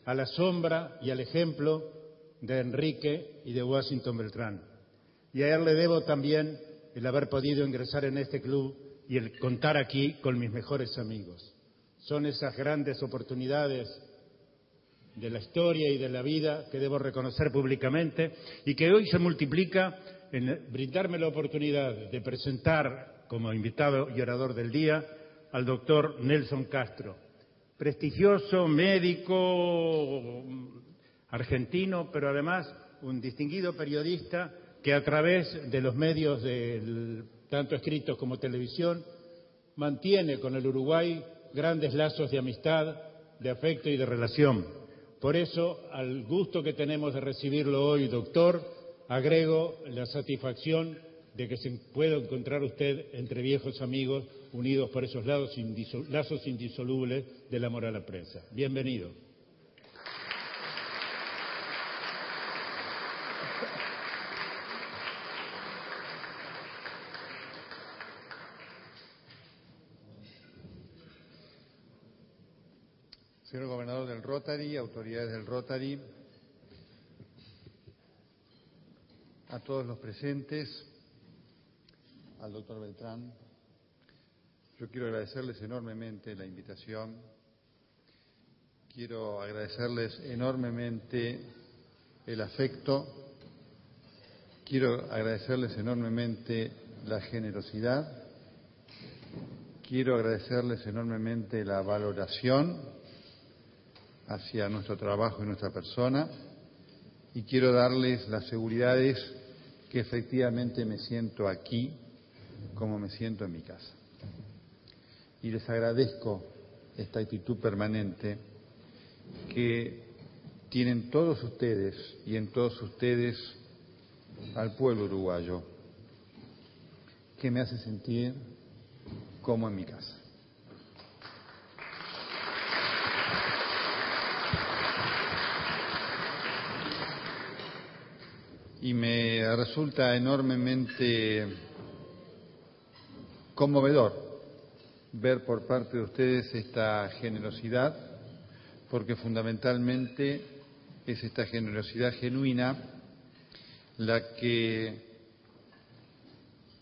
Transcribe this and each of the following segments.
a la sombra y al ejemplo de Enrique y de Washington Beltrán. Y a él le debo también el haber podido ingresar en este club y el contar aquí con mis mejores amigos. Son esas grandes oportunidades de la historia y de la vida que debo reconocer públicamente y que hoy se multiplica en brindarme la oportunidad de presentar como invitado y orador del día al doctor Nelson Castro, prestigioso médico argentino, pero además un distinguido periodista que a través de los medios, tanto escritos como televisión, mantiene con el Uruguay grandes lazos de amistad, de afecto y de relación. Por eso, al gusto que tenemos de recibirlo hoy, doctor, agrego la satisfacción de que se pueda encontrar usted entre viejos amigos unidos por esos lazos indisolubles del amor a la prensa. Bienvenido. Señor Gobernador del Rotary, autoridades del Rotary, a todos los presentes, al doctor Beltrán, yo quiero agradecerles enormemente la invitación, quiero agradecerles enormemente el afecto, quiero agradecerles enormemente la generosidad, quiero agradecerles enormemente la valoración hacia nuestro trabajo y nuestra persona, y quiero darles las seguridades que efectivamente me siento aquí como me siento en mi casa. Y les agradezco esta actitud permanente que tienen todos ustedes y en todos ustedes al pueblo uruguayo, que me hace sentir como en mi casa. Y me resulta enormemente conmovedor ver por parte de ustedes esta generosidad, porque fundamentalmente es esta generosidad genuina la que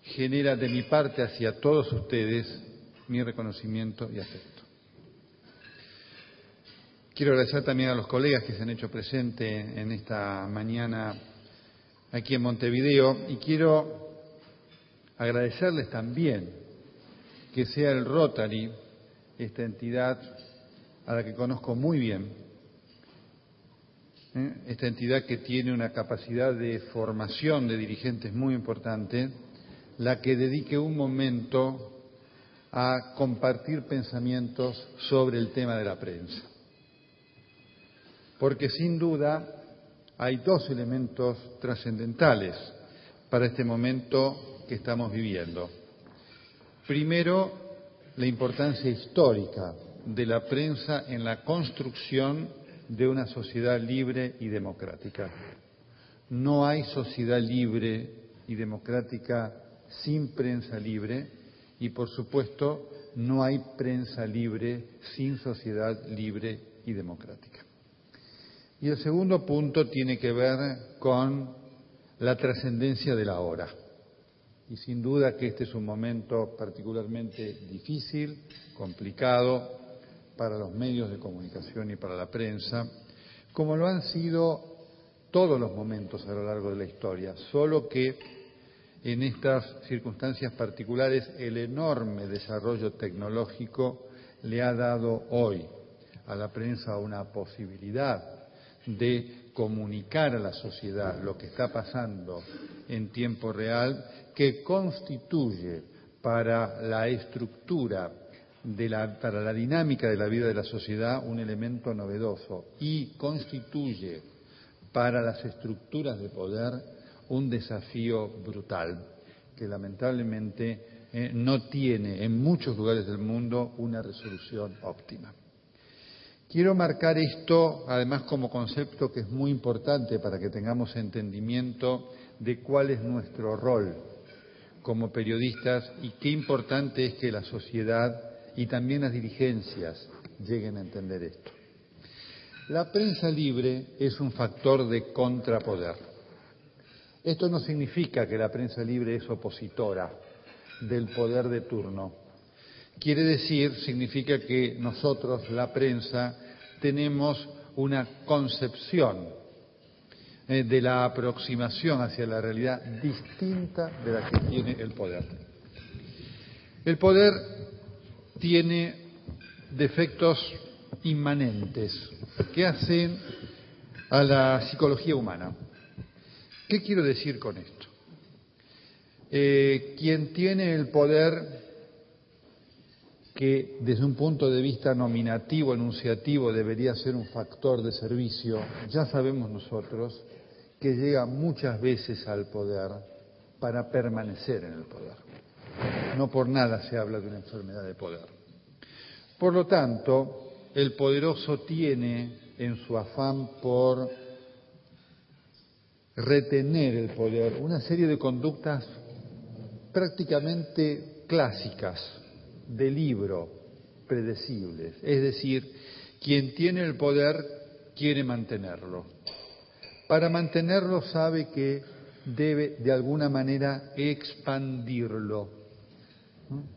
genera de mi parte hacia todos ustedes mi reconocimiento y afecto. Quiero agradecer también a los colegas que se han hecho presentes en esta mañana aquí en Montevideo, y quiero agradecerles también que sea el Rotary, esta entidad a la que conozco muy bien, esta entidad que tiene una capacidad de formación de dirigentes muy importante, la que dedique un momento a compartir pensamientos sobre el tema de la prensa. Porque sin duda hay dos elementos trascendentales para este momento que estamos viviendo. Primero, la importancia histórica de la prensa en la construcción de una sociedad libre y democrática. No hay sociedad libre y democrática sin prensa libre y, por supuesto, no hay prensa libre sin sociedad libre y democrática. Y el segundo punto tiene que ver con la trascendencia de la hora. Y sin duda que este es un momento particularmente difícil, complicado para los medios de comunicación y para la prensa, como lo han sido todos los momentos a lo largo de la historia, solo que en estas circunstancias particulares el enorme desarrollo tecnológico le ha dado hoy a la prensa una posibilidad de comunicar a la sociedad lo que está pasando en tiempo real, que constituye para la estructura, para la dinámica de la vida de la sociedad un elemento novedoso y constituye para las estructuras de poder un desafío brutal que lamentablemente no tiene en muchos lugares del mundo una resolución óptima. Quiero marcar esto, además, como concepto que es muy importante para que tengamos entendimiento de cuál es nuestro rol como periodistas y qué importante es que la sociedad y también las dirigencias lleguen a entender esto. La prensa libre es un factor de contrapoder. Esto no significa que la prensa libre es opositora del poder de turno. Quiere decir, significa que nosotros, la prensa, tenemos una concepción de la aproximación hacia la realidad distinta de la que tiene el poder. El poder tiene defectos inmanentes que hacen a la psicología humana. ¿Qué quiero decir con esto? Quien tiene el poder, que desde un punto de vista nominativo, enunciativo, debería ser un factor de servicio, ya sabemos nosotros que llega muchas veces al poder para permanecer en el poder. No por nada se habla de una enfermedad de poder. Por lo tanto, el poderoso tiene, en su afán por retener el poder, una serie de conductas prácticamente clásicas, de libro, predecibles. Es decir, quien tiene el poder quiere mantenerlo. Para mantenerlo sabe que debe de alguna manera expandirlo,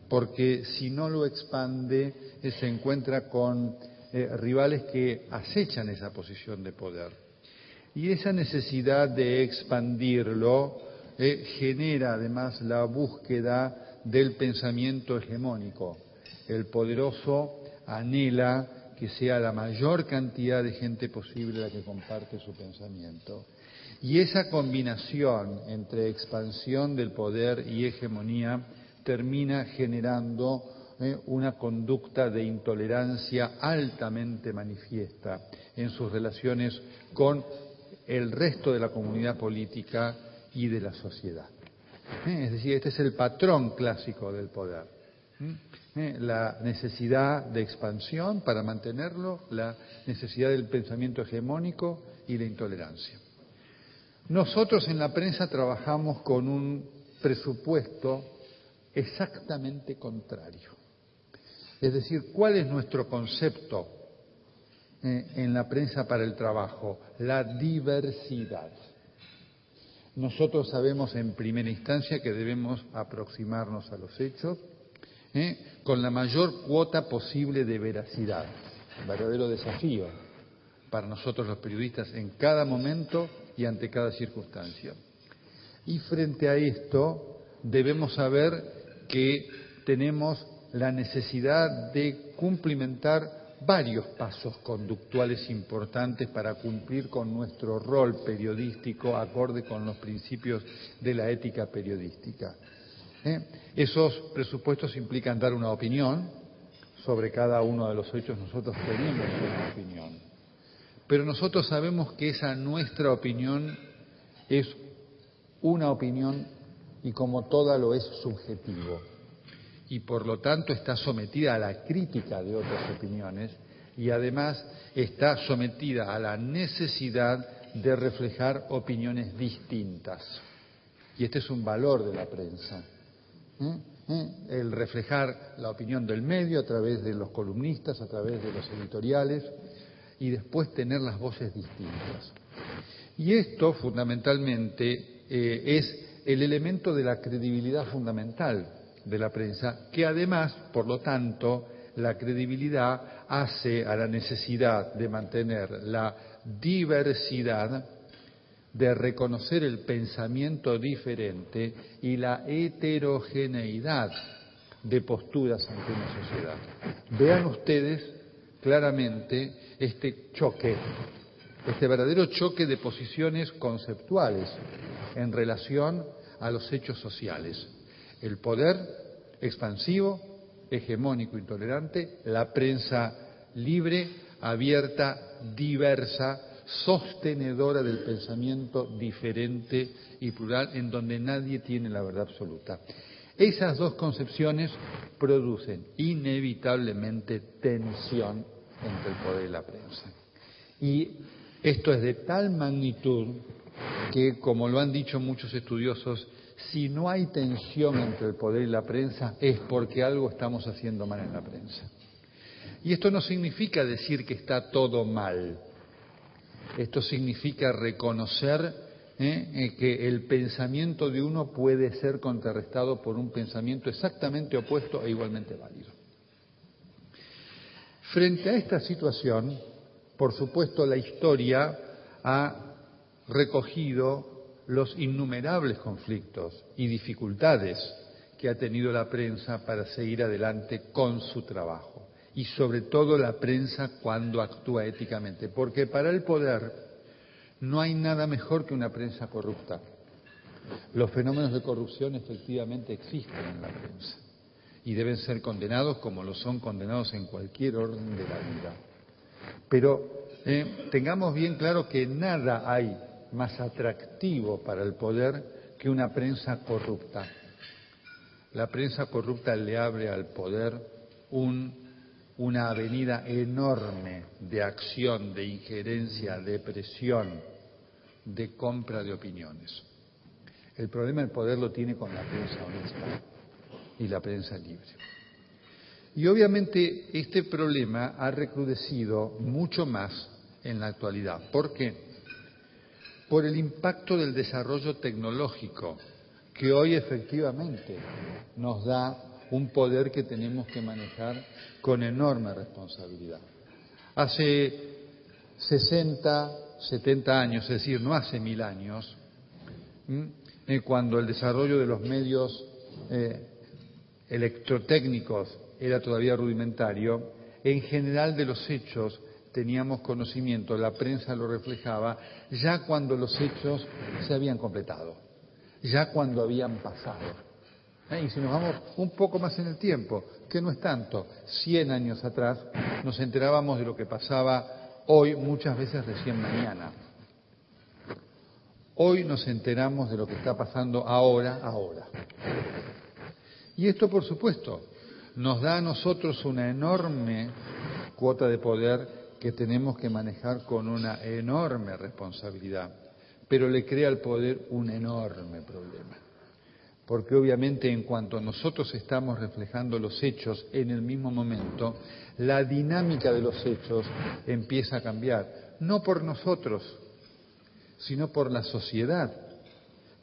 porque si no lo expande se encuentra con rivales que acechan esa posición de poder. Y esa necesidad de expandirlo genera además la búsqueda del pensamiento hegemónico. El poderoso anhela que sea la mayor cantidad de gente posible la que comparte su pensamiento. Y esa combinación entre expansión del poder y hegemonía termina generando una conducta de intolerancia altamente manifiesta en sus relaciones con el resto de la comunidad política y de la sociedad. Es decir, este es el patrón clásico del poder. La necesidad de expansión para mantenerlo, la necesidad del pensamiento hegemónico y la intolerancia. Nosotros en la prensa trabajamos con un presupuesto exactamente contrario. Es decir, ¿cuál es nuestro concepto en la prensa para el trabajo? La diversidad. Nosotros sabemos en primera instancia que debemos aproximarnos a los hechos con la mayor cuota posible de veracidad. Un verdadero desafío para nosotros los periodistas en cada momento y ante cada circunstancia. Y frente a esto debemos saber que tenemos la necesidad de cumplimentar varios pasos conductuales importantes para cumplir con nuestro rol periodístico acorde con los principios de la ética periodística. Esos presupuestos implican dar una opinión sobre cada uno de los hechos. Nosotros tenemos una opinión, pero nosotros sabemos que esa nuestra opinión es una opinión y como toda lo es subjetivo. Y por lo tanto está sometida a la crítica de otras opiniones y además está sometida a la necesidad de reflejar opiniones distintas. Y este es un valor de la prensa. El reflejar la opinión del medio a través de los columnistas, a través de los editoriales y después tener las voces distintas. Y esto fundamentalmente es el elemento de la credibilidad fundamental de la prensa, que además, por lo tanto, la credibilidad hace a la necesidad de mantener la diversidad, de reconocer el pensamiento diferente y la heterogeneidad de posturas ante una sociedad. Vean ustedes claramente este choque, este verdadero choque de posiciones conceptuales en relación a los hechos sociales. El poder expansivo, hegemónico, intolerante, la prensa libre, abierta, diversa, sostenedora del pensamiento diferente y plural, en donde nadie tiene la verdad absoluta. Esas dos concepciones producen inevitablemente tensión entre el poder y la prensa. Y esto es de tal magnitud que, como lo han dicho muchos estudiosos, si no hay tensión entre el poder y la prensa es porque algo estamos haciendo mal en la prensa. Y esto no significa decir que está todo mal, Esto significa reconocer que el pensamiento de uno puede ser contrarrestado por un pensamiento exactamente opuesto e igualmente válido. Frente a esta situación, por supuesto, la historia ha recogido los innumerables conflictos y dificultades que ha tenido la prensa para seguir adelante con su trabajo, y sobre todo la prensa cuando actúa éticamente, porque para el poder no hay nada mejor que una prensa corrupta. Los fenómenos de corrupción efectivamente existen en la prensa y deben ser condenados como lo son condenados en cualquier orden de la vida. Pero tengamos bien claro que nada hay más atractivo para el poder que una prensa corrupta. La prensa corrupta le abre al poder una avenida enorme de acción, de injerencia, de presión, de compra de opiniones. El problema del poder lo tiene con la prensa honesta y la prensa libre. Y obviamente este problema ha recrudecido mucho más en la actualidad. ¿Por qué? Por el impacto del desarrollo tecnológico, que hoy efectivamente nos da un poder que tenemos que manejar con enorme responsabilidad. Hace 60, 70 años, es decir, no hace 1000 años, cuando el desarrollo de los medios electrotécnicos era todavía rudimentario, en general de los hechos teníamos conocimiento, la prensa lo reflejaba, ya cuando los hechos se habían completado, ya cuando habían pasado. Y si nos vamos un poco más en el tiempo, que no es tanto, 100 años atrás, nos enterábamos de lo que pasaba hoy, muchas veces recién mañana. Hoy nos enteramos de lo que está pasando ahora. Y esto, por supuesto, nos da a nosotros una enorme cuota de poder que tenemos que manejar con una enorme responsabilidad, pero le crea al poder un enorme problema. Porque obviamente en cuanto nosotros estamos reflejando los hechos en el mismo momento, la dinámica de los hechos empieza a cambiar, no por nosotros, sino por la sociedad,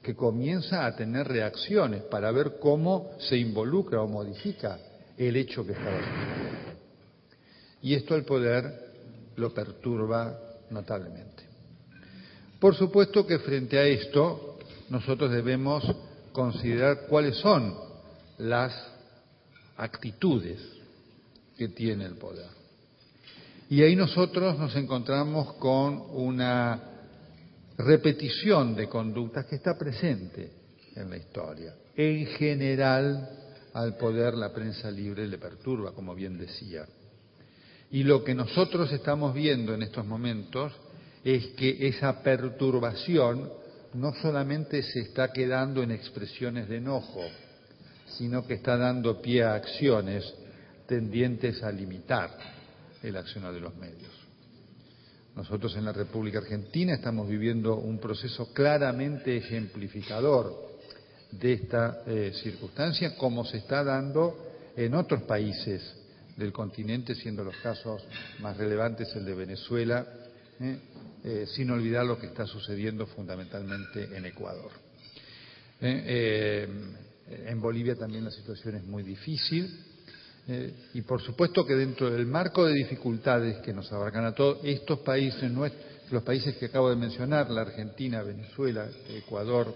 que comienza a tener reacciones para ver cómo se involucra o modifica el hecho que estaba sucediendo. Y esto al poder lo perturba notablemente. Por supuesto que frente a esto nosotros debemos considerar cuáles son las actitudes que tiene el poder. Y ahí nosotros nos encontramos con una repetición de conductas que está presente en la historia. En general, al poder la prensa libre le perturba, como bien decía. Y lo que nosotros estamos viendo en estos momentos es que esa perturbación no solamente se está quedando en expresiones de enojo, sino que está dando pie a acciones tendientes a limitar el accionar de los medios. Nosotros en la República Argentina estamos viviendo un proceso claramente ejemplificador de esta circunstancia, como se está dando en otros países del continente, siendo los casos más relevantes el de Venezuela, sin olvidar lo que está sucediendo fundamentalmente en Ecuador. En Bolivia también la situación es muy difícil y por supuesto que dentro del marco de dificultades que nos abarcan a todos, estos países, los países que acabo de mencionar, la Argentina, Venezuela, Ecuador,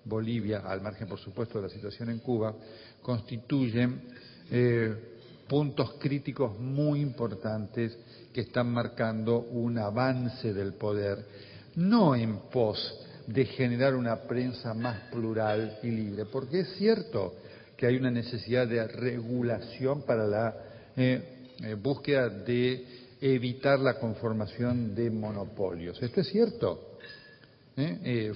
Bolivia, al margen por supuesto de la situación en Cuba, constituyen puntos críticos muy importantes que están marcando un avance del poder, no en pos de generar una prensa más plural y libre, porque es cierto que hay una necesidad de regulación para la búsqueda de evitar la conformación de monopolios. Esto es cierto.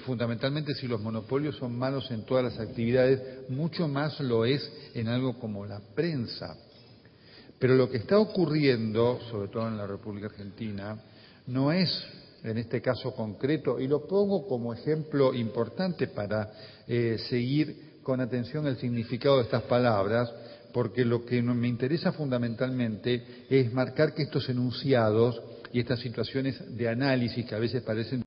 Fundamentalmente, si los monopolios son malos en todas las actividades, mucho más lo es en algo como la prensa. Pero lo que está ocurriendo, sobre todo en la República Argentina, no es, en este caso concreto, y lo pongo como ejemplo importante para seguir con atención el significado de estas palabras, porque lo que me interesa fundamentalmente es marcar que estos enunciados y estas situaciones de análisis que a veces parecen